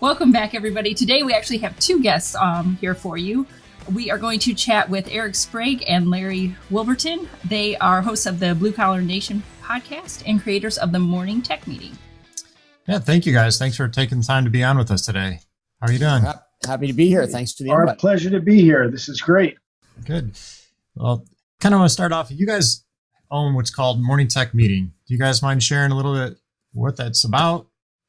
Welcome back, everybody. Today we actually have two guests here for you. We are going to chat with Eric Sprague and Larry Willberton. They are hosts of the Blue Collar Nation podcast and creators of the Morning Tech Meeting. Yeah, thank you guys. Thanks for taking the time to be on with us today. How are you doing? Happy to be here. Thanks for the invite. Our pleasure to be here. This is great. Good. Well, kind of want to start off. You guys own what's called Morning Tech Meeting. Do you guys mind sharing a little bit what that's about,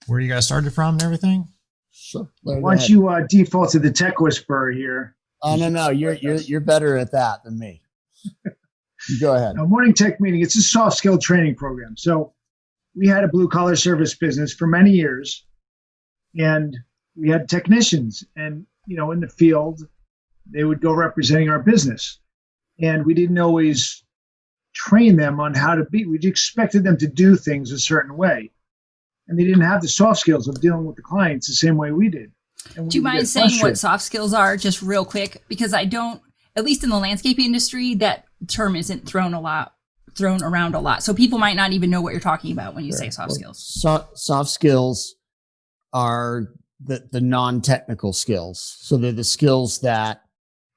where you guys started from and everything? Sure. Why don't you default to the tech whisperer here? Oh, no. You're better at that than me. You go ahead. Now, Morning Tech Meeting, it's a soft skill training program. So we had a blue collar service business for many years, and we had technicians, and in the field, they would go representing our business, and we didn't always train them on how to be. We expected them to do things a certain way, and they didn't have the soft skills of dealing with the clients the same way we did. Do you mind saying what soft skills are, just real quick? Because I don't, at least in the landscaping industry, that term isn't thrown around a lot. So people might not even know what you're talking about when you say soft skills. Soft skills are the non-technical skills. So they're the skills that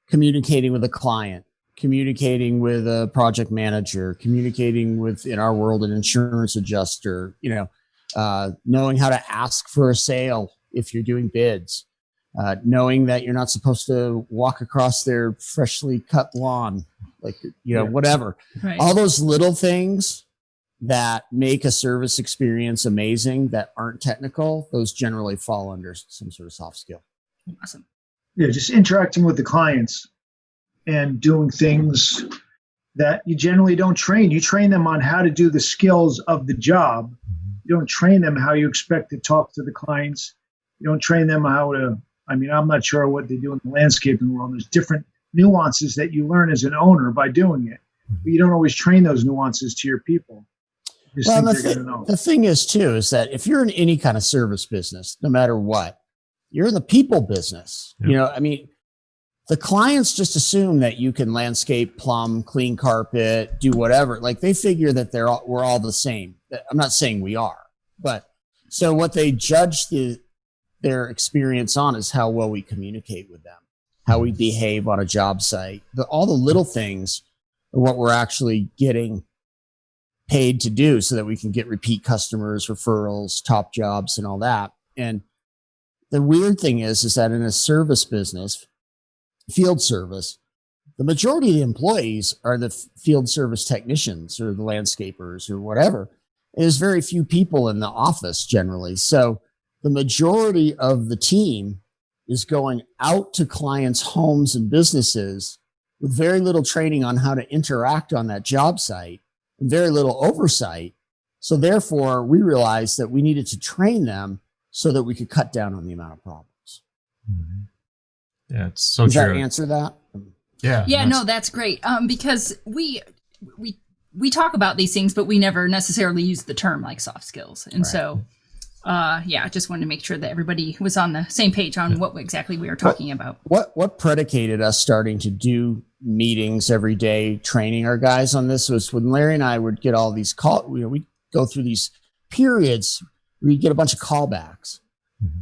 communicating with a client, communicating with a project manager, communicating with, in our world, an insurance adjuster, knowing how to ask for a sale if you're doing bids, knowing that you're not supposed to walk across their freshly cut lawn, whatever. Right. All those little things that make a service experience amazing that aren't technical, those generally fall under some sort of soft skill. Awesome. Yeah, just interacting with the clients and doing things that you generally don't train. You train them on how to do the skills of the job. You don't train them how you expect to talk to the clients. You don't train them how to, I'm not sure what they do in the landscaping world. There's different nuances that you learn as an owner by doing it. But you don't always train those nuances to your people. The thing is, too, is that if you're in any kind of service business, no matter what, you're in the people business. Yeah. The clients just assume that you can landscape, plumb, clean carpet, do whatever. Like they figure that we're all the same. I'm not saying we are, but so what they judge their experience on is how well we communicate with them, how we behave on a job site. All the little things are what we're actually getting paid to do so that we can get repeat customers, referrals, top jobs, and all that. And the weird thing is that in a service business, field service, the majority of the employees are the field service technicians or the landscapers or whatever. There's very few people in the office generally. So the majority of the team is going out to clients' homes and businesses with very little training on how to interact on that job site and very little oversight. So therefore, we realized that we needed to train them so that we could cut down on the amount of problems. Mm-hmm. Yeah, it's so true. Does that answer that? Yeah, no, that's great. Because we talk about these things, but we never necessarily use the term like soft skills. And so, I just wanted to make sure that everybody was on the same page on what exactly we were talking about. What predicated us starting to do meetings every day, training our guys on this was when Larry and I would get all these calls. We'd go through these periods where we'd get a bunch of callbacks.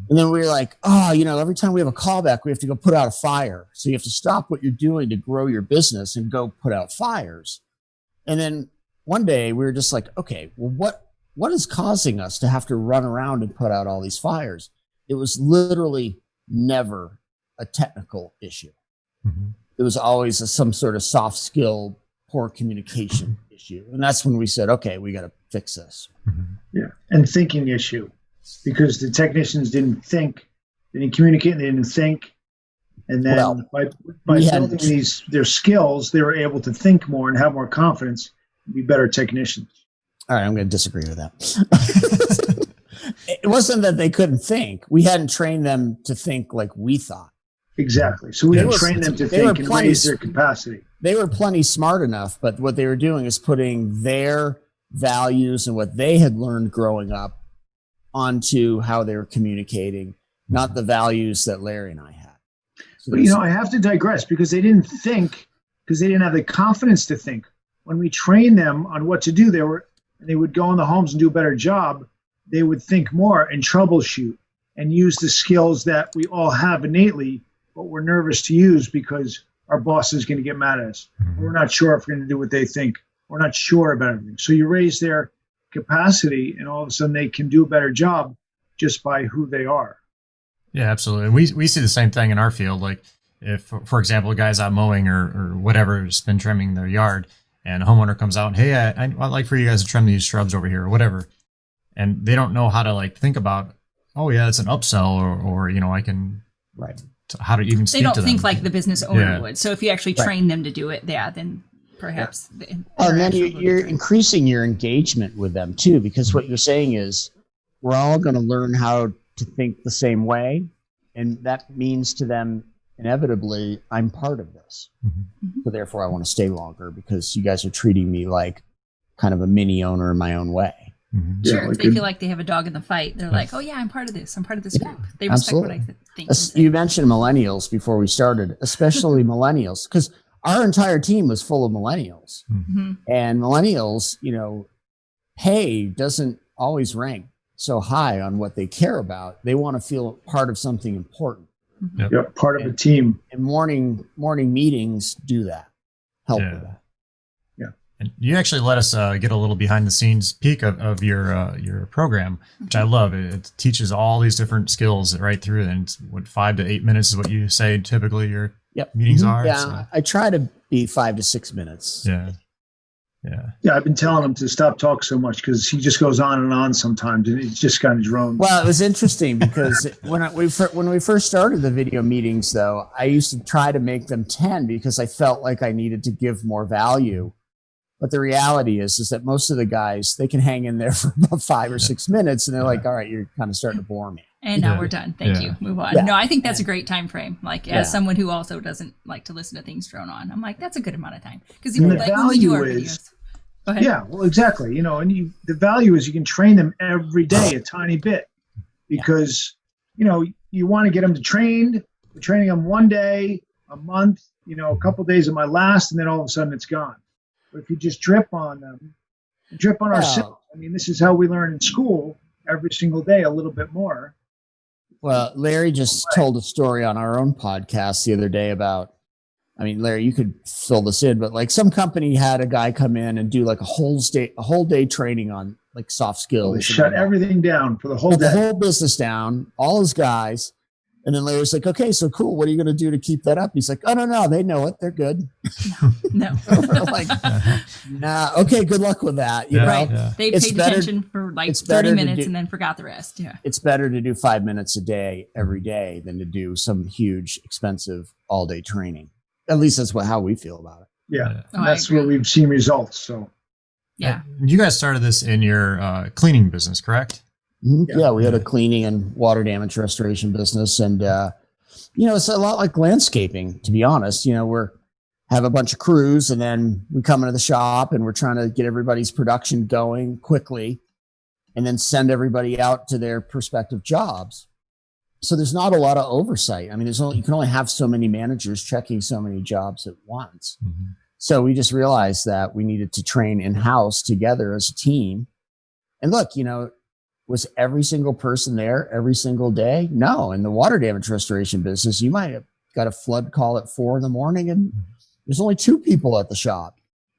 And then we were like, every time we have a callback, we have to go put out a fire. So you have to stop what you're doing to grow your business and go put out fires. And then one day we were just like, okay, well, what is causing us to have to run around and put out all these fires? It was literally never a technical issue. Mm-hmm. It was always some sort of soft skill, poor communication issue. And that's when we said, okay, we got to fix this. Mm-hmm. Yeah. And thinking issue. Because the technicians didn't think, they didn't communicate, they didn't think. And then by building their skills, they were able to think more and have more confidence and be better technicians. All right, I'm going to disagree with that. It wasn't that they couldn't think. We hadn't trained them to think like we thought. Exactly. So we didn't train them to think and raise their capacity. They were plenty smart enough, but what they were doing is putting their values and what they had learned growing up onto how they were communicating, not the values that Larry and I had. So but, I have to digress because they didn't think, because they didn't have the confidence to think. When we trained them on what to do, they would go in the homes and do a better job. They would think more and troubleshoot. and use the skills that we all have innately, but we're nervous to use because our boss is going to get mad at us. We're not sure if we're going to do what they think. We're not sure about everything. So you raise their capacity, and all of a sudden they can do a better job just by who they are. Yeah, absolutely. And we see the same thing in our field. Like if, for example, a guy's out mowing or whatever, has been trimming their yard, and a homeowner comes out and, hey, I'd like for you guys to trim these shrubs over here or whatever. And they don't know how to like think about, oh yeah, it's an upsell or I can, right. How to even speak to them. They don't think like the business owner would. So if you actually train them to do it, then perhaps. Yeah. And then you're increasing your engagement with them too, because what you're saying is we're all going to learn how to think the same way. And that means to them, inevitably, I'm part of this. Mm-hmm. So therefore I want to stay longer because you guys are treating me like kind of a mini owner in my own way. Mm-hmm. Sure, if they feel like they have a dog in the fight, they're like, oh yeah, I'm part of this. I'm part of this group. They respect what I think. You mentioned millennials before we started, especially millennials, because our entire team was full of millennials. Mm-hmm. And millennials, pay doesn't always rank so high on what they care about. They want to feel part of something important. Mm-hmm. Yep, part of a team. And morning meetings do that, help with that. And you actually let us get a little behind the scenes peek of your program, which I love. It teaches all these different skills right through it. And it's 5 to 8 minutes is what you say typically your meetings are. Yeah, so. I try to be 5 to 6 minutes. Yeah. I've been telling him to stop talking so much because he just goes on and on sometimes, and it's just kind of drones. Well, it was interesting because when we first started the video meetings, though, I used to try to make them 10 because I felt like I needed to give more value. But the reality is that most of the guys, they can hang in there for about 5 or 6 minutes, and they're like, all right, you're kind of starting to bore me. And now we're done. Thank you. Move on. Yeah. No, I think that's a great time frame. Like as someone who also doesn't like to listen to things drone on, I'm like, that's a good amount of time. Because the value is, go ahead. Yeah, well, exactly. And the value is you can train them every day a tiny bit because, you want to get them to train. We're training them one day, a month, a couple of days of my last, and then all of a sudden it's gone. But if you just drip on them, drip on ourselves. I mean, this is how we learn in school every single day, a little bit more. Well, Larry just told a story on our own podcast the other day about, Larry, you could fill this in, but like some company had a guy come in and do like a whole day training on like soft skills. They shut everything down for the whole day. The whole business down, all his guys. And then Larry's like, okay, so cool. What are you going to do to keep that up? He's like, oh, no, they know it. They're good. No. Like, nah, okay, good luck with that. You know? Yeah. They paid attention for like 30 minutes and then forgot the rest. Yeah. It's better to do 5 minutes a day every day than to do some huge, expensive all-day training. At least that's how we feel about it. Yeah. And that's where we've seen results. So, yeah. You guys started this in your cleaning business, correct? Yeah, we had a cleaning and water damage restoration business. And, it's a lot like landscaping, to be honest. We have a bunch of crews and then we come into the shop and we're trying to get everybody's production going quickly and then send everybody out to their prospective jobs. So there's not a lot of oversight. You can only have so many managers checking so many jobs at once. Mm-hmm. So we just realized that we needed to train in-house together as a team. And look, was every single person there every single day? No. In the water damage restoration business, you might have got a flood call at 4 a.m. and there's only 2 people at the shop,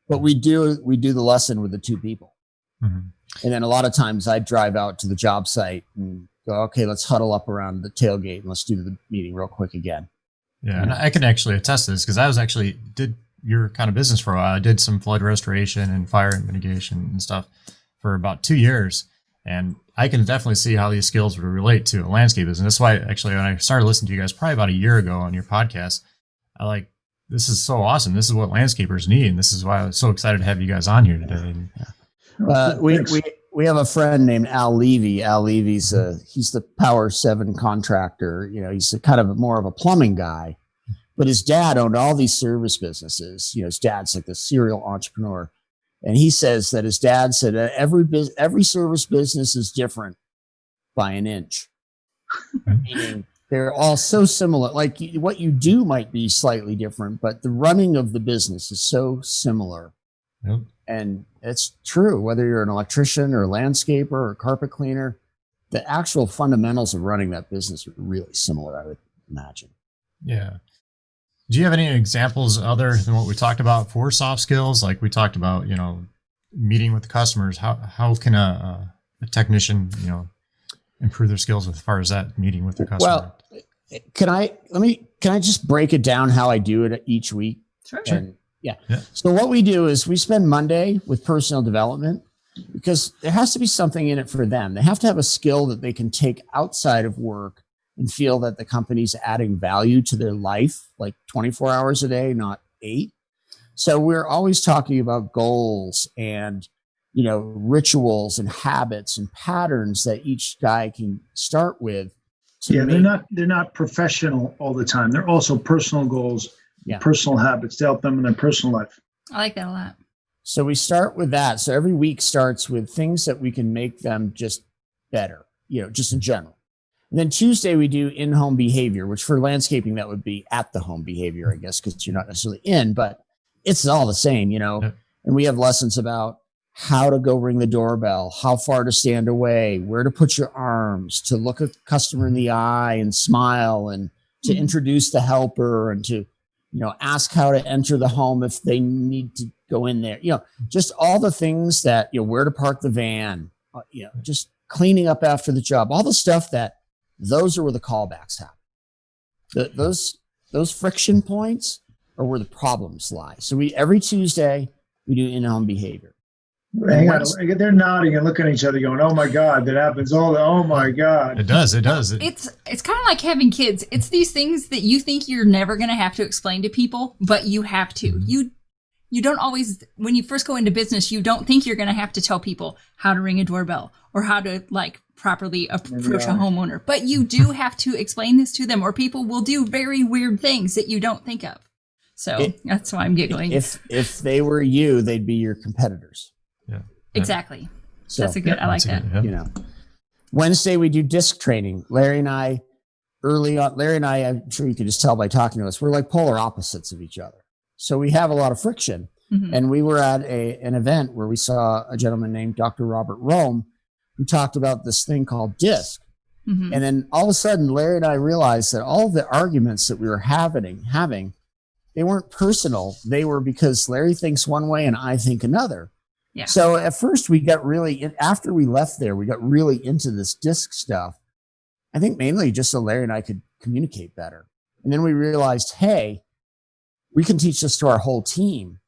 but we do the lesson with the 2 people. Mm-hmm. And then a lot of times I drive out to the job site and go, okay, let's huddle up around the tailgate and let's do the meeting real quick again. Yeah. And I can actually attest to this because I did your kind of business for a while. I did some flood restoration and fire mitigation and stuff for about 2 years. And I can definitely see how these skills would relate to a landscape business. That's why, actually, when I started listening to you guys probably about a year ago on your podcast, this is so awesome. This is what landscapers need. And this is why I was so excited to have you guys on here today. We have a friend named Al Levy. Al Levy's he's the Power 7 contractor. He's kind of more of a plumbing guy. But his dad owned all these service businesses. His dad's like the serial entrepreneur. And he says that his dad said every service business is different by an inch. Meaning they're all so similar. Like what you do might be slightly different, but the running of the business is so similar. Yep. And it's true, whether you're an electrician or a landscaper or a carpet cleaner, the actual fundamentals of running that business are really similar, I would imagine. Yeah. Do you have any examples other than what we talked about for soft skills? Like we talked about, meeting with the customers. How can a technician, improve their skills as far as that meeting with the customer? Well, can I just break it down how I do it each week? Sure. Yeah. So what we do is we spend Monday with personal development, because there has to be something in it for them. They have to have a skill that they can take outside of work and feel that the company's adding value to their life, like 24 hours a day, not 8. So we're always talking about goals and, rituals and habits and patterns that each guy can start with. They're not professional all the time. They're also personal goals, personal habits to help them in their personal life. I like that a lot. So we start with that. So every week starts with things that we can make them just better, just in general. And then Tuesday we do in-home behavior, which for landscaping, that would be at the home behavior, I guess, because you're not necessarily in, but it's all the same, And we have lessons about how to go ring the doorbell, how far to stand away, where to put your arms, to look a customer in the eye and smile, and to introduce the helper, and to, ask how to enter the home if they need to go in there, just all the things that, where to park the van, just cleaning up after the job, all the stuff those are where the callbacks happen. Those friction points are where the problems lie. So every Tuesday we do in-home behavior. Hang on, they're nodding and looking at each other going, oh my God, that happens oh my God. It does. It's kind of like having kids. It's these things that you think you're never going to have to explain to people, but you have to. You don't always, when you first go into business, you don't think you're going to have to tell people how to ring a doorbell or how to properly approach a homeowner, but you do have to explain this to them, or people will do very weird things that you don't think of. So that's why I'm giggling. If they were you, they'd be your competitors. Yeah, exactly. So, that's a good. I like that. Wednesday we do disc training. Larry and I, I'm sure you can just tell by talking to us, we're like polar opposites of each other. So we have a lot of friction. And we were at an event where we saw a gentleman named Dr. Robert Rome, who talked about this thing called DISC. And then all of a sudden, Larry and I realized that all of the arguments that we were having, they weren't personal. They were because Larry thinks one way and I think another. Yeah. So at first after we left there, we got really into this DISC stuff. I think mainly just so Larry and I could communicate better. And then we realized, hey, we can teach this to our whole team.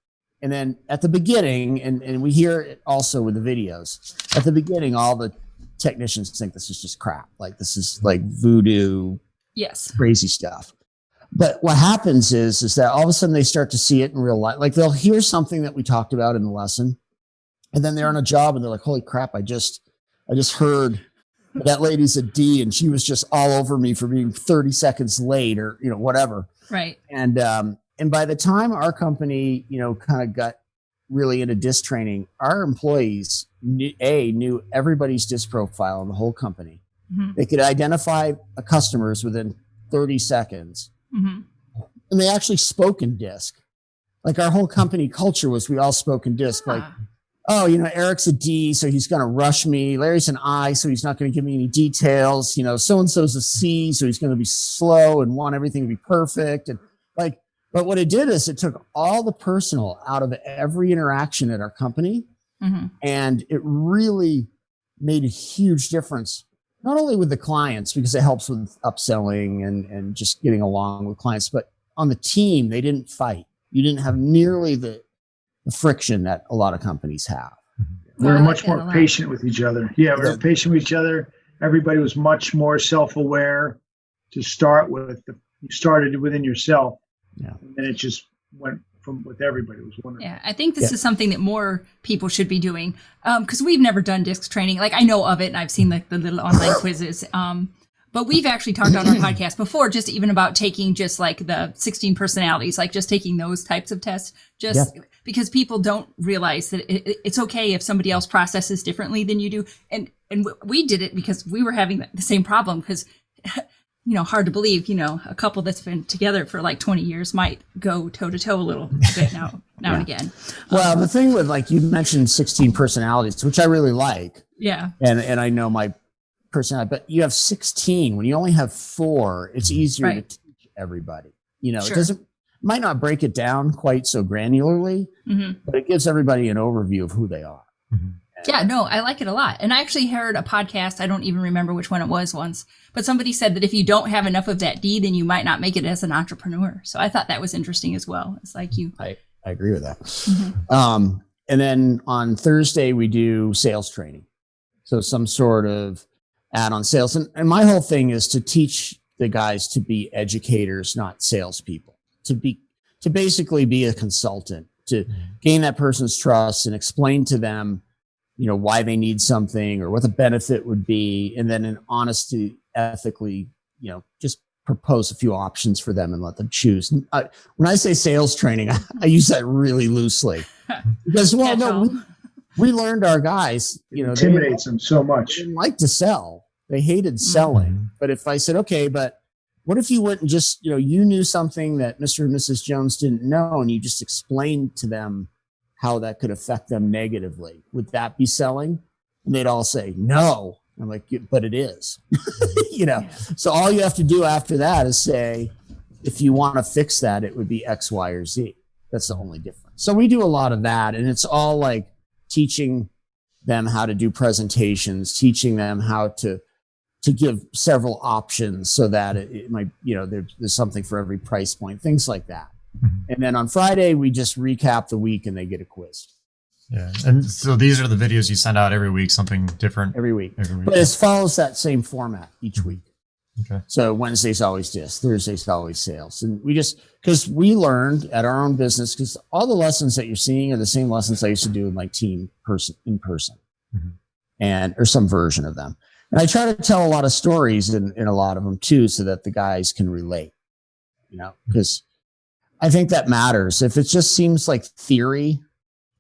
And then at the beginning, and we hear it also with the videos, at the beginning, all the technicians think this is just crap. Like this is like voodoo, crazy stuff. But what happens is that all of a sudden they start to see it in real life. Like they'll hear something that we talked about in the lesson, and then they're on a job and they're like, holy crap, I just heard that lady's a D and she was just all over me for being 30 seconds late or, whatever. Right. And by the time our company, kind of got really into DISC training, our employees knew everybody's DISC profile in the whole company. They could identify the customers within 30 seconds. And they actually spoke in DISC. Like our whole company culture was we all spoke in DISC. Like, oh, Eric's a D, so he's going to rush me. Larry's an I, so he's not going to give me any details. So-and-so's a C, so he's going to be slow and want everything to be perfect. And but what it did is it took all the personal out of every interaction at our company. And it really made a huge difference, not only with the clients, because it helps with upselling and just getting along with clients, but on the team, they didn't fight. You didn't have nearly the friction that a lot of companies have. We're much more patient with each other. Yeah, we were patient with each other. Everybody was much more self-aware to start with. You started within yourself. Yeah. And then it just went from with everybody. It was wonderful. Yeah, I think this is something that more people should be doing because we've never done DISC training. Like I know of it and I've seen the little online quizzes. But we've actually talked on our podcast before, just even about taking just like the 16 personalities, like just taking those types of tests, because people don't realize that it's okay if somebody else processes differently than you do. And we did it because we were having the same problem because, hard to believe, a couple that's been together for like 20 years might go toe to toe a little bit now and again. Well, the thing with you mentioned 16 personalities, which I really like. Yeah. And I know my personality, but you have 16. When you only have 4, it's easier Right. to teach everybody. You know, Sure. it might not break it down quite so granularly, but it gives everybody an overview of who they are. Yeah, no, I like it a lot. And I actually heard a podcast, I don't even remember which one it was once, but somebody said that if you don't have enough of that D, then you might not make it as an entrepreneur. So I thought that was interesting as well. It's like you. I agree with that. And then on Thursday, we do sales training. So some sort of add-on sales. And my whole thing is to teach the guys to be educators, not salespeople, to basically be a consultant, to gain that person's trust and explain to them, you know, why they need something or what the benefit would be. And then in honesty, ethically, you know, just propose a few options for them and let them choose. When I say sales training, I use that really loosely because, well, no, we learned our guys, you know, intimidates them so much. They didn't like to sell. They hated selling. But if I said, okay, but what if you went and just, you know, you knew something that Mr. and Mrs. Jones didn't know and you just explained to them how that could affect them negatively? Would that be selling? And they'd all say, no. I'm like, but it is, you know? Yeah. So all you have to do after that is say, if you want to fix that, it would be X, Y, or Z. That's the only difference. So we do a lot of that, and it's all like teaching them how to do presentations, teaching them how to give several options so that it might, you know, there's something for every price point, things like that. And then on Friday, we just recap the week and they get a quiz. Yeah. And so these are the videos you send out every week, something different every week. But it follows that same format each week. Okay. So Wednesday's always this, Thursday's always sales. And we just, because we learned at our own business, because all the lessons that you're seeing are the same lessons I used to do in my team in person and, or some version of them. And I try to tell a lot of stories in a lot of them too, so that the guys can relate, you know, because I think that matters. If it just seems like theory,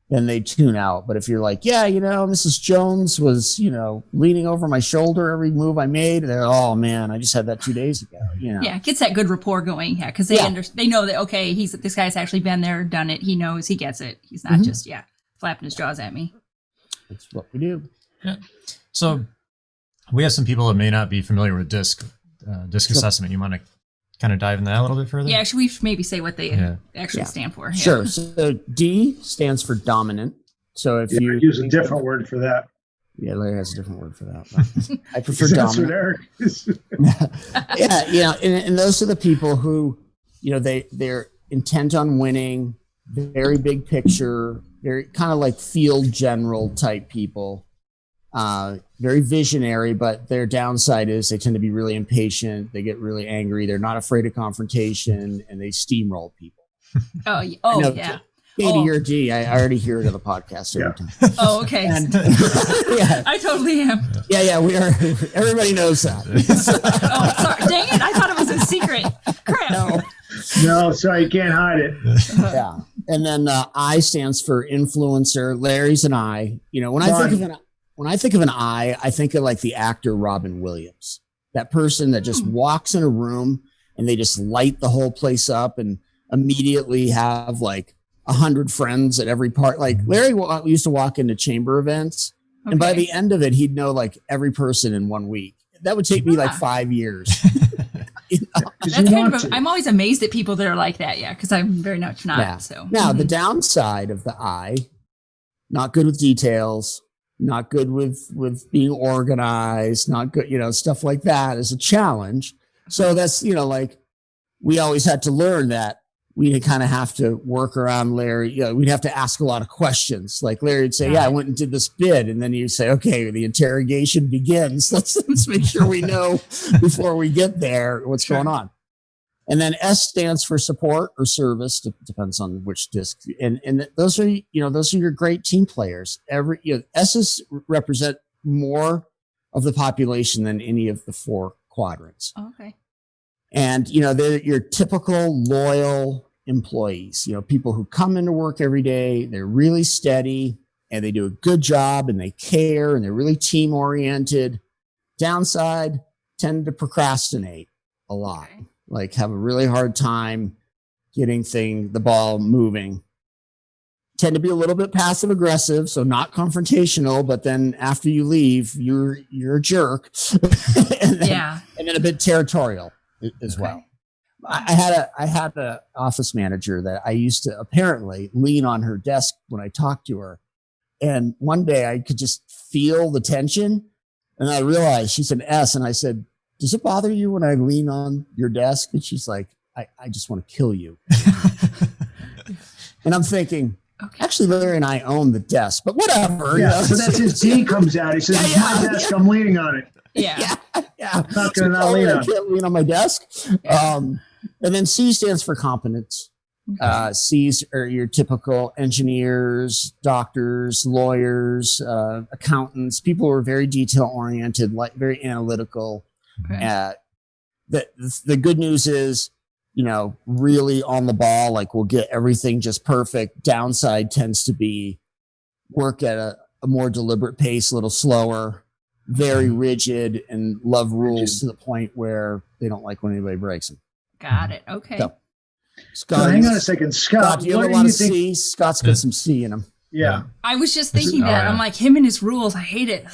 then they tune out. But if you're like, yeah, you know, Mrs. Jones was, you know, leaning over my shoulder every move I made, and they're, oh man, I just had that 2 days ago. You know? Yeah, it gets that good rapport going. Yeah, because they know that, okay, this guy's actually been there, done it. He knows, he gets it. He's not just flapping his jaws at me. That's what we do. Yeah. So we have some people that may not be familiar with DISC assessment. You want to kind of dive into that a little bit further? Yeah, should we maybe say what they actually stand for? Yeah. Sure. So D stands for dominant. So if you use a different word for that. Yeah, Larry has a different word for that. I prefer dominant. Eric is. Yeah, and those are the people who, you know, they're intent on winning, very big picture, very kind of like field general type people. Very visionary, but their downside is they tend to be really impatient. They get really angry. They're not afraid of confrontation, and they steamroll people. Oh yeah. Katie, you're a D. I already hear it on the podcast every time. Oh, okay. And, I totally am. Yeah, we are. Everybody knows that. Oh, sorry. Dang it. I thought it was a secret. Crap. No, sorry, you can't hide it. Yeah. And then I stands for influencer. Larry's an I. You know, when I think of an I think of like the actor Robin Williams, that person that just walks in a room and they just light the whole place up and immediately have like 100 friends at every part. Like Larry used to walk into chamber events and by the end of it, he'd know like every person in 1 week. That would take me like 5 years. You know? That's kind of I'm always amazed at people that are like that. Yeah. Cause I'm very much not. Yeah. So now the downside of the I, not good with details, not good with being organized, not good, you know, stuff like that is a challenge. So that's, you know, like we always had to learn that we kind of have to work around Larry. You know, we'd have to ask a lot of questions. Like Larry would say, I went and did this bid. And then you say, okay, the interrogation begins. Let's make sure we know before we get there what's going on. And then S stands for support or service. Depends on which disc. And those are, you know, those are your great team players. S's represent more of the population than any of the 4 quadrants. Oh, okay. And, you know, they're your typical loyal employees, you know, people who come into work every day. They're really steady and they do a good job and they care and they're really team oriented. Downside, tend to procrastinate a lot. Okay. Like have a really hard time getting the ball moving. tend to be a little bit passive aggressive, so not confrontational, but then after you leave, you're a jerk. and then a bit territorial as well. I had a office manager that I used to apparently lean on her desk when I talked to her. And one day I could just feel the tension, and I realized she's an S, and I said, "Does it bother you when I lean on your desk?" And she's like, I just want to kill you. And I'm thinking, actually, Larry and I own the desk, but whatever. Yeah, so that's his D comes out. He says, "It's my desk. I'm leaning on it." Yeah. I'm not going to not lean on it. I can't lean on my desk. And then C stands for competence. C's are your typical engineers, doctors, lawyers, accountants, people who are very detail oriented, like very analytical. Okay. The good news is, really on the ball, like we'll get everything just perfect. Downside tends to be work at a more deliberate pace, a little slower, very rigid, and love rules to the point where they don't like when anybody breaks them. Got it. Okay. So, Scott, hang on a second. Scott, do you have a lot of C? Scott's got some C in him. Yeah. I was just thinking that. Yeah. I'm like, him and his rules. I hate it.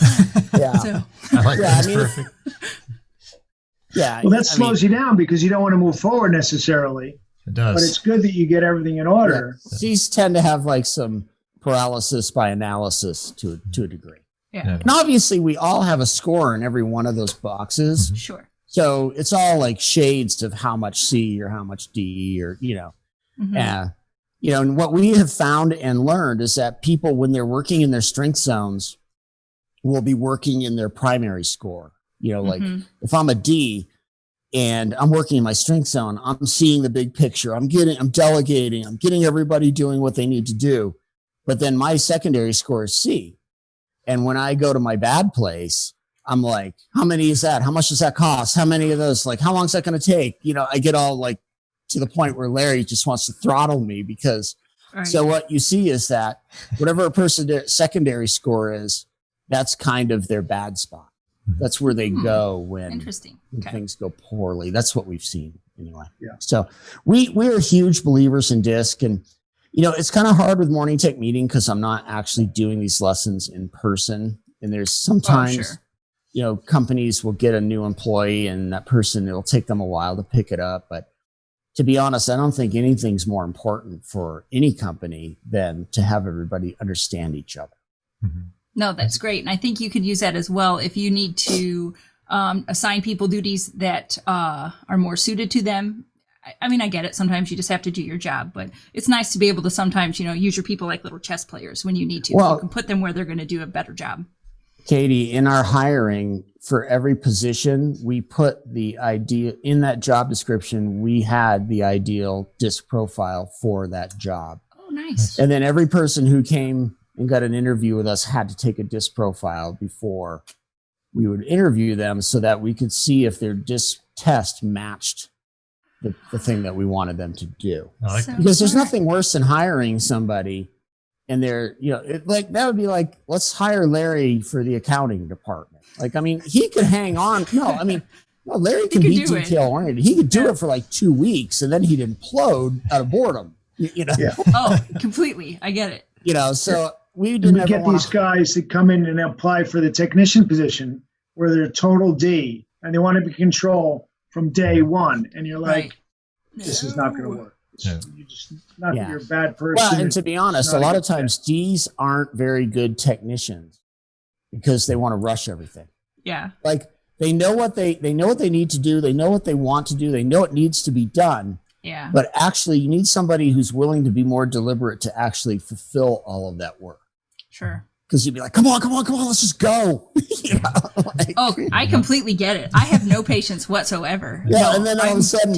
Yeah. So. I like that. It's perfect. Yeah. Well, that slows you down because you don't want to move forward necessarily. It does. But it's good that you get everything in order. Yeah. C's tend to have like some paralysis by analysis to a degree. Yeah. And obviously we all have a score in every one of those boxes. Mm-hmm. Sure. So it's all like shades of how much C or how much D or, Mm-hmm. And what we have found and learned is that people, when they're working in their strength zones, will be working in their primary score. Like if I'm a D and I'm working in my strength zone, I'm seeing the big picture. I'm delegating, I'm getting everybody doing what they need to do. But then my secondary score is C. And when I go to my bad place, I'm like, how many is that? How much does that cost? How many of those? Like, how long is that going to take? I get all like to the point where Larry just wants to throttle me because. Right. So what you see is that whatever a person's secondary score is, that's kind of their bad spot. That's where they go when things go poorly. That's what we've seen anyway. Yeah. So we're huge believers in DISC, and it's kind of hard with morning tech meeting because I'm not actually doing these lessons in person. And there's sometimes, companies will get a new employee and that person, it'll take them a while to pick it up. But to be honest, I don't think anything's more important for any company than to have everybody understand each other. Mm-hmm. No, that's great. And I think you could use that as well if you need to assign people duties that are more suited to them. I mean, I get it. Sometimes you just have to do your job, but it's nice to be able to sometimes, use your people like little chess players when you need to. Well, you can put them where they're going to do a better job. Katie, in our hiring, for every position, we put the idea in that job description. We had the ideal DISC profile for that job. Oh, nice. And then every person who came and got an interview with us had to take a DISC profile before we would interview them so that we could see if their DISC test matched the thing that we wanted them to do. Because there's nothing worse than hiring somebody and they're, that would be like, let's hire Larry for the accounting department. Like, I mean, he could hang on. Larry can be detail oriented. He could do it for like 2 weeks and then he'd implode out of boredom. Yeah. Oh, completely. I get it. So we didn't get these guys that come in and apply for the technician position where they're total D and they want to be control from day one. And you're like, this is not going to work. You're just not you're a bad person. Well, and to be honest, a lot of times Ds aren't very good technicians because they want to rush everything. Yeah. Like they know what they need to do. They know what they want to do. They know it needs to be done. Yeah. But actually you need somebody who's willing to be more deliberate to actually fulfill all of that work. Sure. Because you'd be like, come on, let's just go. I completely get it. I have no patience whatsoever. Yeah, and then all of a sudden,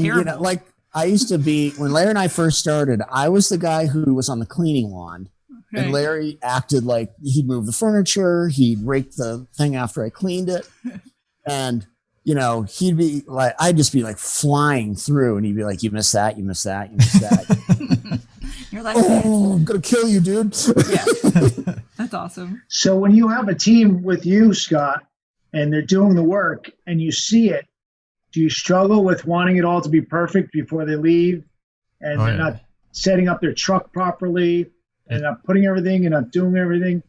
I used to be, when Larry and I first started, I was the guy who was on the cleaning wand. Okay. And Larry acted like he'd move the furniture, he'd rake the thing after I cleaned it. And, he'd be like, I'd just be like flying through and he'd be like, you missed that, you missed that, you missed that. You're like, oh, I'm going to kill you, dude. Yeah. That's awesome. So when you have a team with you, Scott, and they're doing the work and you see it, do you struggle with wanting it all to be perfect before they leave and they're not setting up their truck properly and not putting everything and not doing everything.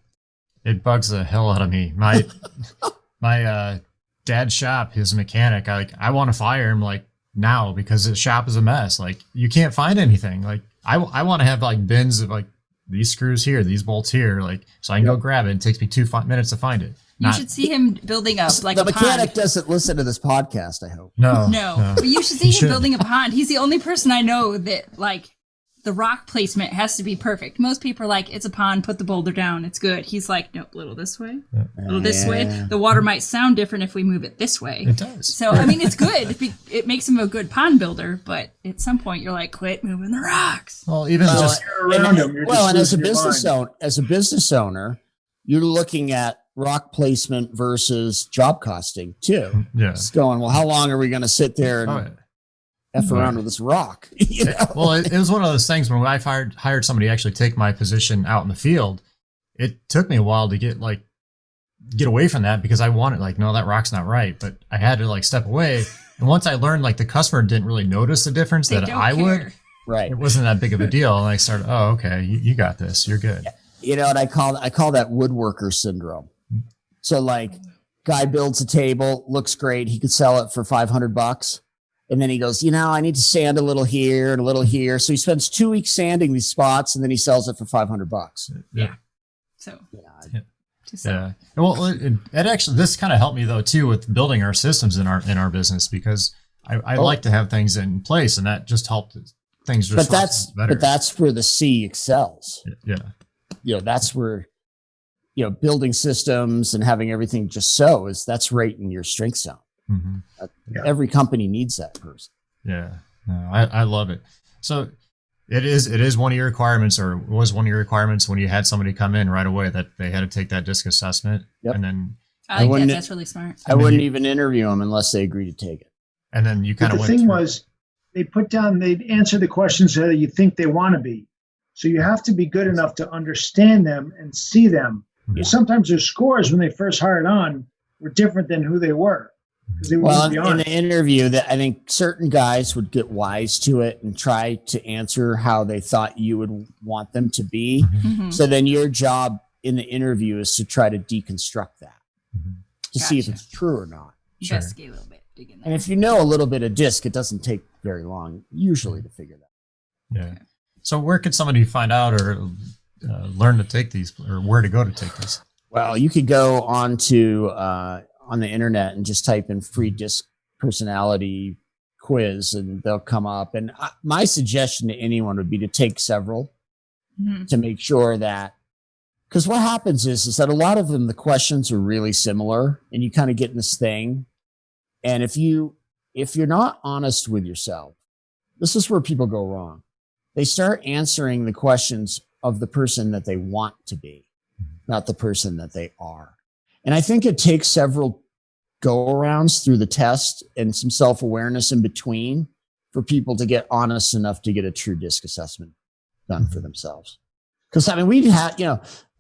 It bugs the hell out of me. My dad's shop, his mechanic, I want to fire him like now because his shop is a mess. Like you can't find anything. Like I want to have like bins of like these screws here, these bolts here, like so I can go grab it. It takes me 2 minutes to find it. You should see him building up like the a mechanic pond. Doesn't listen to this podcast, I hope. No. But you should see him building a pond. He's the only person I know that like the rock placement has to be perfect. Most people are like, it's a pond, put the boulder down, it's good. He's like, nope, a little this way, a little this way. The water might sound different if we move it this way. It does. So, I mean, it's good. It makes him a good pond builder, but at some point you're like, quit moving the rocks. Well, even just around him, you're well, just and as a business owner, you're looking at rock placement versus job costing too. Yeah. It's going, well, how long are we going to sit there and F around with this rock? You know? Well, it was one of those things when I hired somebody to actually take my position out in the field. It took me a while to get away from that because I wanted no, that rock's not right. But I had to step away. And once I learned the customer didn't really notice the difference that I would, right? It wasn't that big of a deal. And I started, oh, okay, you got this. You're good. You know, and I call that woodworker syndrome. So guy builds a table, looks great. He could sell it for $500. And then he goes, I need to sand a little here and a little here. So he spends 2 weeks sanding these spots and then he sells it for $500. Yeah. So, yeah. Well, it actually, this kind of helped me though, too, with building our systems in our business, because I like to have things in place, and that just helped things. But that's where the C excels. Yeah. That's where, building systems and having everything just that's right in your strength zone. Mm-hmm. Every company needs that person. Yeah, no, I love it. So it is one of your requirements, or was one of your requirements when you had somebody come in right away that they had to take that disc assessment. Yep. And then that's really smart. I wouldn't even interview them unless they agree to take it. And then you kind of went. The thing was, they'd answer the questions that you think they want to be. So you have to be good enough to understand them and see them. Yeah. Sometimes their scores when they first hired on were different than who they were. Well, in the interview, that I think certain guys would get wise to it and try to answer how they thought you would want them to be. Mm-hmm. So then your job in the interview is to try to deconstruct that to see if it's true or not. Investigate a little bit, dig in there. And if you know a little bit of disc, it doesn't take very long usually to figure that out. Yeah. So where could somebody find out or learn to take these, or where to go to take this? Well, you could go on to on the internet and just type in free disc personality quiz and they'll come up. And my suggestion to anyone would be to take several to make sure that, because what happens is that a lot of them, the questions are really similar and you kind of get in this thing. And if you're not honest with yourself, this is where people go wrong. They start answering the questions of the person that they want to be, not the person that they are. And I think it takes several go-arounds through the test and some self-awareness in between for people to get honest enough to get a true disc assessment done for themselves. Because, we had,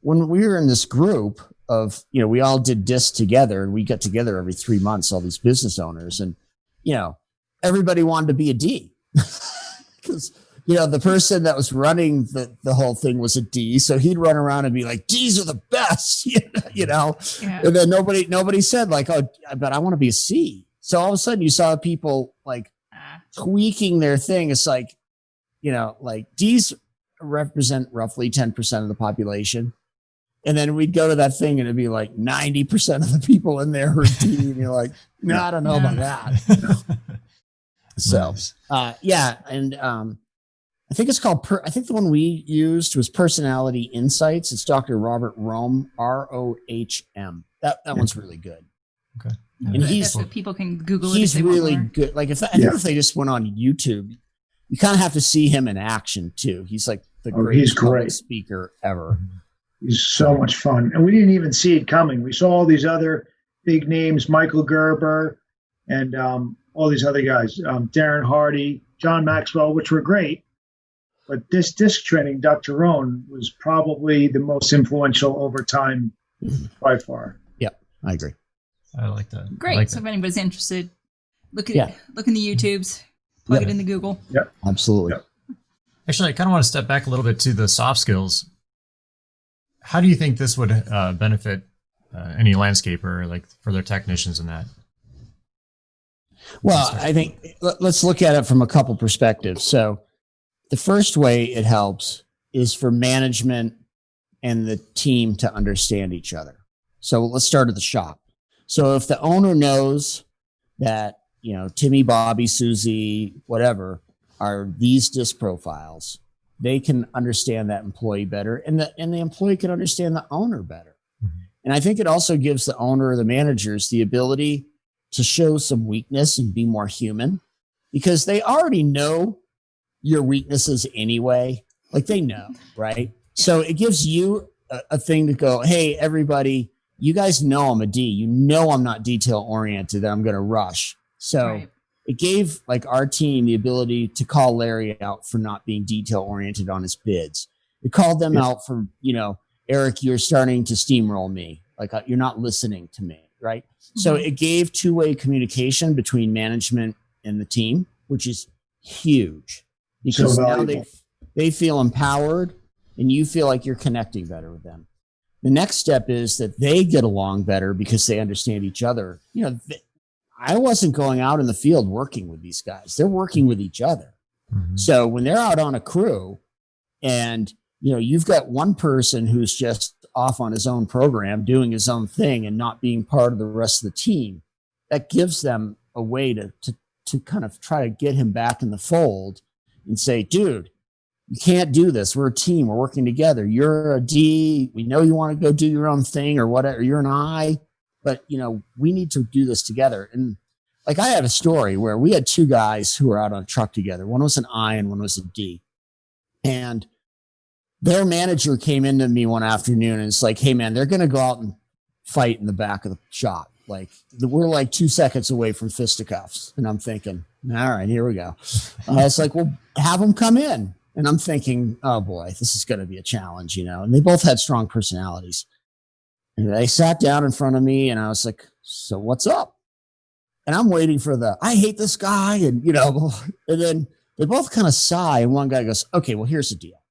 when we were in this group of, we all did disc together and we got together every 3 months, all these business owners, and, everybody wanted to be a D. Because the person that was running the whole thing was a D. So he'd run around and be like, D's are the best, Yeah. And then nobody said oh, but I want to be a C. So all of a sudden you saw people tweaking their thing. It's D's represent roughly 10% of the population. And then we'd go to that thing and it'd be 90% of the people in there are D. And you're like, no, I don't know about that. So, and, I think it's called, I think the one we used was Personality Insights. It's Dr. Robert Rohm, ROHM. That one's really good. Okay. And he's, people can Google it. He's really good. I think if they just went on YouTube, you kind of have to see him in action too. He's the greatest public speaker ever. He's so much fun. And we didn't even see it coming. We saw all these other big names, Michael Gerber and all these other guys, Darren Hardy, John Maxwell, which were great. But this disc training, Dr. Rohn, was probably the most influential over time by far. Yep, I agree. I like that. Great. So if anybody's interested, look in the YouTubes, plug it in the Google. Yep. Absolutely. Yep. Actually, I kind of want to step back a little bit to the soft skills. how do you think this would benefit any landscaper, like for their technicians and that? Well, I think let's look at it from a couple perspectives. So the first way it helps is for management and the team to understand each other. So let's start at the shop. So if the owner knows that, Timmy, Bobby, Susie, whatever, are these disc profiles, they can understand that employee better, and the employee can understand the owner better. Mm-hmm. And I think it also gives the owner or the managers the ability to show some weakness and be more human, because they already know your weaknesses anyway. Like they know, right? So it gives you a thing to go, hey, everybody, you guys know I'm a D. You know I'm not detail oriented, that I'm going to rush. So it gave like our team the ability to call Larry out for not being detail oriented on his bids. It called them out for, Eric, you're starting to steamroll me. Like you're not listening to me, right? Mm-hmm. So it gave two-way communication between management and the team, which is huge, because now they feel empowered and you feel like you're connecting better with them. The next step is that they get along better because they understand each other. I wasn't going out in the field working with these guys. They're working with each other. Mm-hmm. So when they're out on a crew and, you've got one person who's just off on his own program, doing his own thing and not being part of the rest of the team, that gives them a way to kind of try to get him back in the fold and say, dude, you can't do this. We're a team. We're working together. You're a D. We know you want to go do your own thing or whatever. You're an I, but we need to do this together. And like I had a story where we had two guys who were out on a truck together. One was an I and one was a D. And their manager came into me one afternoon and it's like, hey man, they're going to go out and fight in the back of the shop. Like we're like 2 seconds away from fisticuffs. And I'm thinking, all right, here we go. It's like, well, have them come in. And I'm thinking, oh boy, this is going to be a challenge, And they both had strong personalities. And they sat down in front of me and I was like, so what's up? And I'm waiting for I hate this guy. And, and then they both kind of sigh. And one guy goes, okay, well, here's the deal.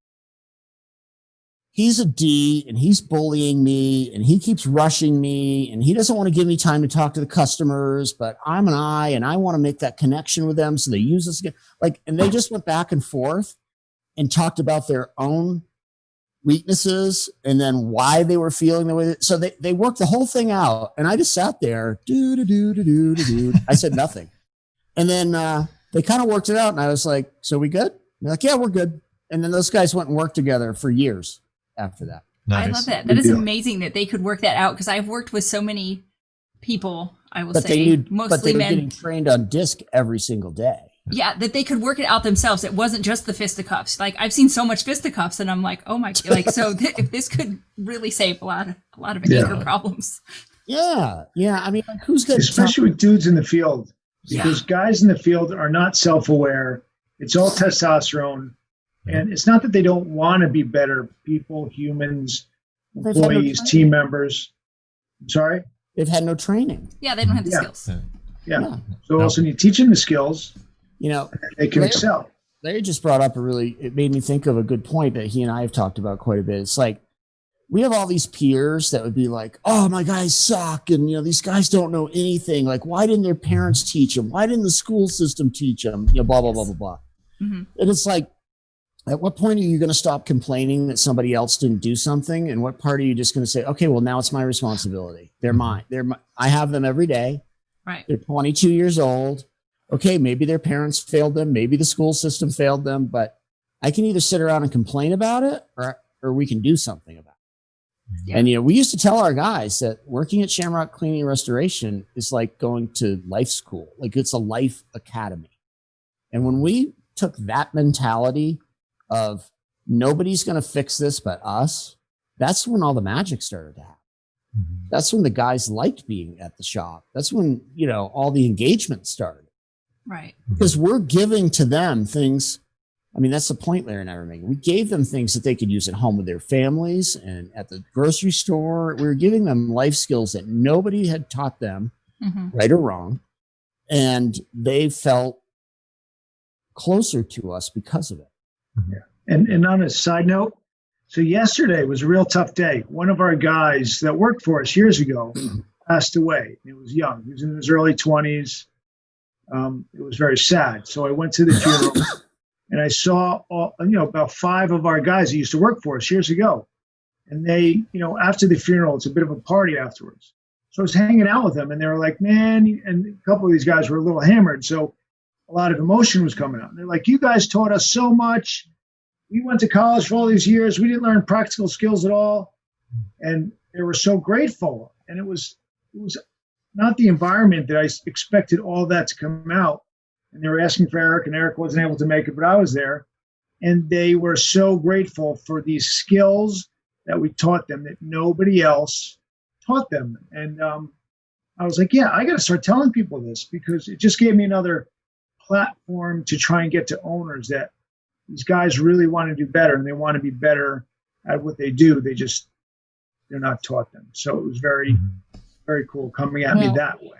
He's a D and he's bullying me and he keeps rushing me and he doesn't want to give me time to talk to the customers, but I'm an I and I want to make that connection with them. So they use us again. And they just went back and forth and talked about their own weaknesses and then why they were feeling the way. So they worked the whole thing out. And I just sat there, I said nothing. And then they kind of worked it out. And I was like, so we good? And they're like, yeah, we're good. And then those guys went and worked together for years after that. Nice. I love that. That is amazing that they could work that out, because I've worked with so many people, mostly but they were men. Getting trained on disc every single day. Yeah, that they could work it out themselves. It wasn't just the fisticuffs. Like I've seen so much fisticuffs, and I'm like, oh my, if this could really save a lot of anger problems. Yeah. I mean, like, who's going to especially with dudes in the field, because guys in the field are not self-aware. It's all testosterone, and it's not that they don't want to be better people, humans, employees, team members. I'm sorry, they've had no training. Yeah, they don't have the skills. Yeah. So also, when you teach them the skills, they can excel. Larry just brought up it made me think of a good point that he and I have talked about quite a bit. It's like, we have all these peers that would be like, oh, my guys suck. And, these guys don't know anything. Like, why didn't their parents teach them? Why didn't the school system teach them? Blah, blah, blah, blah, blah. Mm-hmm. And it's like, at what point are you going to stop complaining that somebody else didn't do something? And what part are you just going to say, okay, well, now it's my responsibility. They're mine. I have them every day. Right. They're 22 years old. Okay, maybe their parents failed them. Maybe the school system failed them. But I can either sit around and complain about it or we can do something about it. Yeah. And, we used to tell our guys that working at Shamrock Cleaning and Restoration is like going to life school. Like it's a life academy. And when we took that mentality of nobody's going to fix this but us, that's when all the magic started to happen. Mm-hmm. That's when the guys liked being at the shop. That's when, all the engagement started. Right. Because we're giving to them things. I mean, that's the point Larry and I were making. We gave them things that they could use at home with their families and at the grocery store. We were giving them life skills that nobody had taught them, right or wrong. And they felt closer to us because of it. Yeah. And on a side note, So yesterday was a real tough day. One of our guys that worked for us years ago passed away. He was young. He was in his early 20s. It was very sad. So I went to the funeral and I saw about 5 of our guys that used to work for us years ago. And they, after the funeral, it's a bit of a party afterwards. So I was hanging out with them and they were like, man, and a couple of these guys were a little hammered. So a lot of emotion was coming out. And they're like, you guys taught us so much. We went to college for all these years. We didn't learn practical skills at all. And they were so grateful. And it was not the environment that I expected all that to come out. And they were asking for Eric, and Eric wasn't able to make it, but I was there. And they were so grateful for these skills that we taught them that nobody else taught them. And I was like, yeah, I got to start telling people this, because it just gave me another platform to try and get to owners that these guys really want to do better, and they want to be better at what they do. They're not taught them. So it was very, very cool coming at me that way.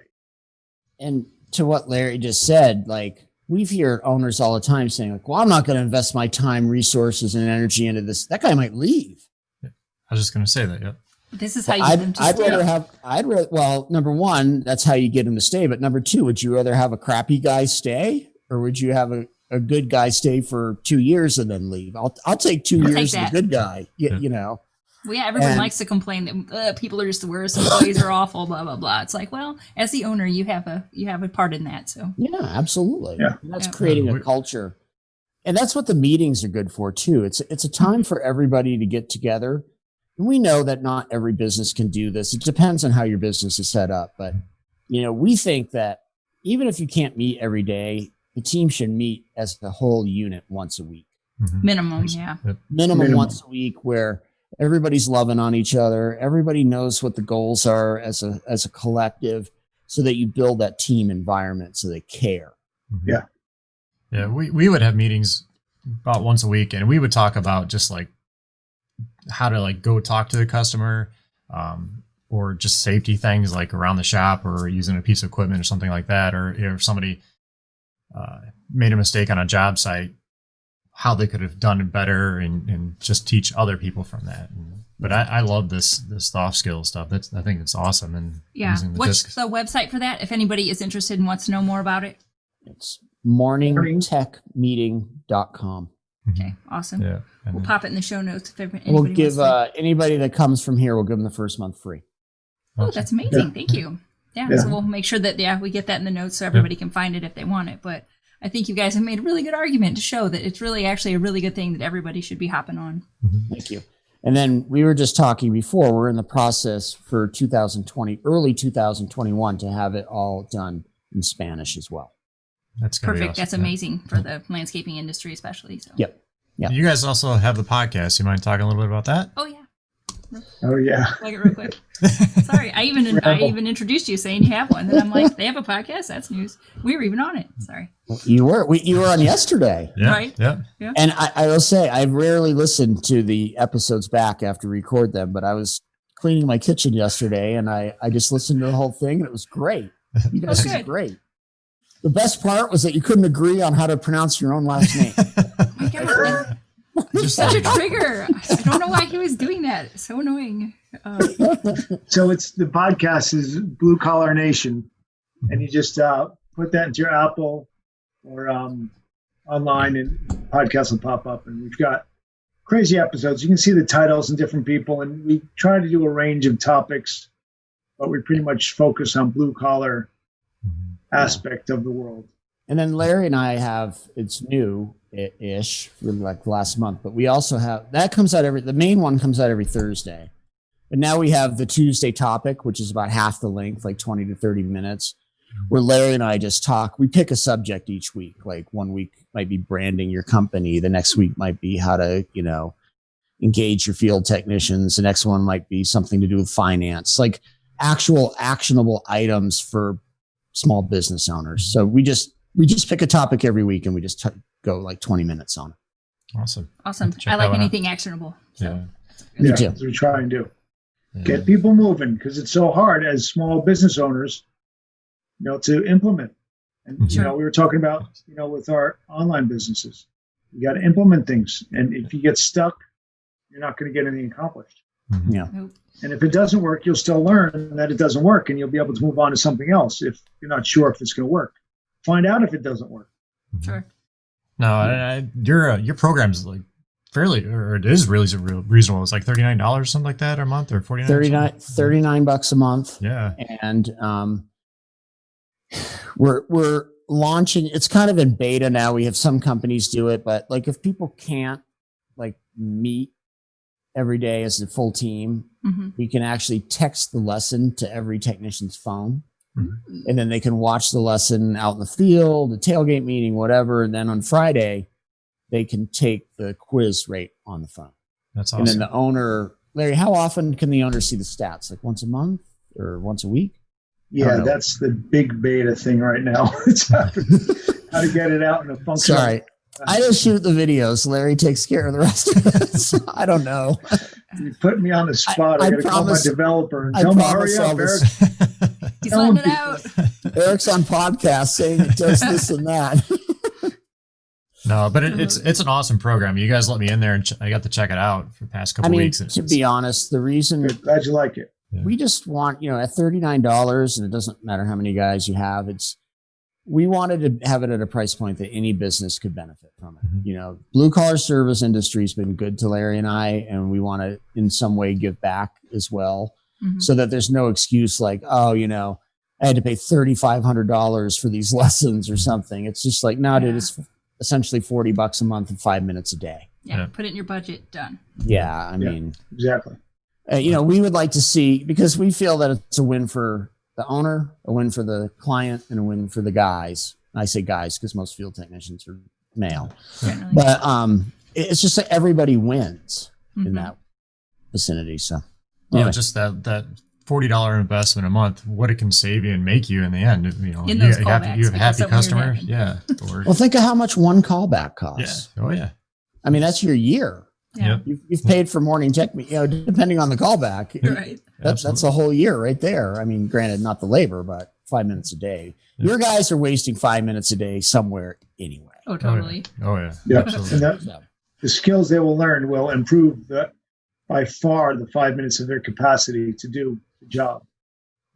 And to what Larry just said, like, we hear owners all the time saying, like, well, I'm not going to invest my time, resources, and energy into this. That guy might leave. I was just going to say that. Yeah. This is how you get them to stay. Well, number one, that's how you get them to stay. But number two, would you rather have a crappy guy stay, or would you have a good guy stay for 2 years and then leave? I'll take 2 years as a good guy, you know. Well, yeah, everyone likes to complain that people are just the worst, employees are awful, blah blah blah. It's like, well, as the owner, you have a part in that. So yeah, absolutely. Yeah. That's creating a culture, and that's what the meetings are good for too. It's a time for everybody to get together. And we know that not every business can do this. It depends on how your business is set up, but we think that even if you can't meet every day, the team should meet as the whole unit once a week. Minimum, yeah. Minimum once a week, where everybody's loving on each other. Everybody knows what the goals are as a collective, so that you build that team environment so they care. Yeah. Yeah. We would have meetings about once a week, and we would talk about just like how to like go talk to the customer, or just safety things like around the shop or using a piece of equipment or something like that. Or if somebody made a mistake on a job site, how they could have done it better, and just teach other people from that. But I love this soft skill stuff. I think it's awesome. And yeah, what's the website for that? If anybody is interested and wants to know more about it, it's morningtechmeeting.com. Okay, awesome. Yeah, we'll pop it in the show notes if anybody we'll give anybody that comes from here, we'll give them the first month free. Oh, that's amazing! Yeah. Thank you. Yeah, so we'll make sure that we get that in the notes so everybody can find it if they want it. But I think you guys have made a really good argument to show that it's really actually a really good thing that everybody should be hopping on. Thank you. And then we were just talking before, we're in the process for early 2021 to have it all done in Spanish as well. That's perfect. Awesome. That's amazing for the landscaping industry, especially. So. Yep. You guys also have the podcast. You mind talking a little bit about that? Oh, yeah. Oh, yeah. Plug it real quick. Sorry, I even introduced you saying you have one. Then I'm like, they have a podcast? That's news. We were even on it. Sorry. You were on yesterday. Yeah, right? Yeah. And I will say, I rarely listen to the episodes back after record them, but I was cleaning my kitchen yesterday and I just listened to the whole thing and it was great. You guys are great. The best part was that you couldn't agree on how to pronounce your own last name. Oh my God. Such a trigger. I don't know why he was doing that. It's so annoying. So the podcast is Blue Collar Nation, and you just put that into your Apple or online, and podcasts will pop up. And we've got crazy episodes. You can see the titles and different people, and we try to do a range of topics, but we pretty much focus on blue collar aspect of the world. And then Larry and I have, it's new-ish for like last month, but we also have, that comes out the main one comes out every Thursday. But now we have the Tuesday topic, which is about half the length, like 20 to 30 minutes, where Larry and I just talk. We pick a subject each week. Like one week might be branding your company. The next week might be how to, engage your field technicians. The next one might be something to do with finance, like actual actionable items for small business owners. So we just pick a topic every week and we just go like 20 minutes on it. Awesome. I like anything actionable. So. Yeah, that's what we try and do. Get people moving, because it's so hard as small business owners, to implement. And, we were talking about, with our online businesses, you got to implement things. And if you get stuck you're not going to get anything accomplished. Yeah. Nope. And if it doesn't work, you'll still learn that it doesn't work, and you'll be able to move on to something else if you're not sure if it's going to work. Find out if it doesn't work. Sure. No, your program's like fairly, or it is really reasonable. It's like $39, something like that, a month, or $49. $39 a month. Yeah. And we're launching. It's kind of in beta now. We have some companies do it, but like if people can't like meet every day as a full team, we can actually text the lesson to every technician's phone. And then they can watch the lesson out in the field, the tailgate meeting, whatever. And then on Friday, they can take the quiz right on the phone. That's awesome. And then the owner, Larry, how often can the owner see the stats? Like once a month or once a week? Yeah, that's the big beta thing right now. It's how to get it out in a functional. Sorry. I just shoot the videos. Larry takes care of the rest of it. So I don't know. You put me on the spot. I got to call my developer and tell him, hurry up, Eric. He's letting it out. Eric's on podcast saying it does this and that. No, but it's an awesome program. You guys let me in there, and I got to check it out for the past couple weeks. To be honest, the reason Good. Glad you like it. we just want, at $39, and it doesn't matter how many guys you have, we wanted to have it at a price point that any business could benefit from it. Blue collar service industry has been good to Larry and I, and we want to in some way give back as well, so that there's no excuse like, I had to pay $3,500 for these lessons or something. It's just like, no, dude, it's essentially $40 a month and 5 minutes a day. Yeah, put it in your budget. Done. Yeah, I mean, exactly. We would like to see, because we feel that it's a win for the owner, a win for the client, and a win for the guys. I say guys because most field technicians are male. Generally. But it's just that everybody wins in that vicinity. So, anyway. Just that $40 investment a month, what it can save you and make you in the end. In those callbacks, you have happy customers. Yeah. Well, think of how much one callback costs. Yeah. Oh, yeah. I mean, that's your year. Yeah. You've paid for morning tech, depending on the callback. Right. That's a whole year right there. I mean, granted, not the labor, but 5 minutes a day. Yeah. Your guys are wasting 5 minutes a day somewhere anyway. Oh, totally. Oh, yeah. Yeah. Absolutely. And the skills they will learn will improve by far the 5 minutes of their capacity to do the job.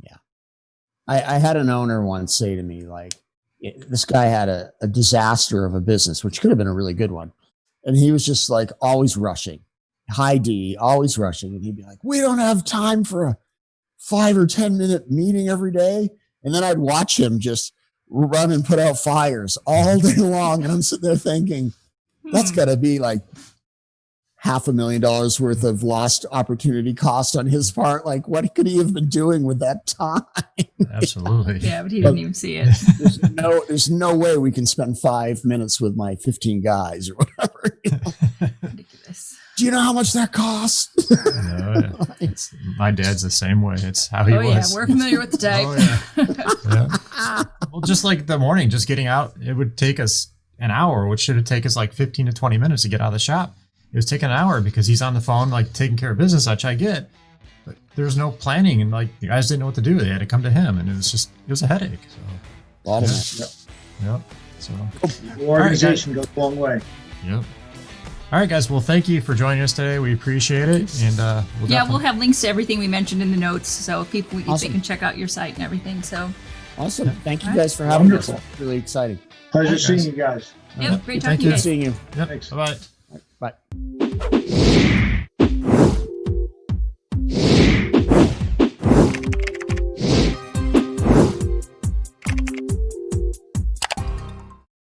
Yeah. I had an owner once say to me, like, this guy had a disaster of a business, which could have been a really good one. And he was just like always rushing, high D, always rushing. And he'd be like, we don't have time for a 5 or 10 minute meeting every day. And then I'd watch him just run and put out fires all day long. And I'm sitting there thinking, that's got to be like $500,000 worth of lost opportunity cost on his part. Like, what could he have been doing with that time? Absolutely. Yeah, but he didn't even see it. There's no way we can spend 5 minutes with my 15 guys or whatever. Ridiculous. Do you know how much that costs? No, my dad's the same way. It's how he was. Oh, yeah, we're familiar with the type. Yeah. Well, just like the morning, just getting out, it would take us an hour, which should have taken us like 15 to 20 minutes to get out of the shop. It was taking an hour because he's on the phone, like taking care of business, which I get. But there's no planning, and like the guys didn't know what to do. They had to come to him, and it was a headache. So, Yep. So, organization goes a long way. Yep. All right, guys. Well, thank you for joining us today. We appreciate it, and we'll have links to everything we mentioned in the notes, so people they can check out your site and everything. So, awesome. Thank you guys for having us. Really exciting. Pleasure seeing you guys. Yep. Great talking to you. Seeing you. Yep. Thanks. Bye.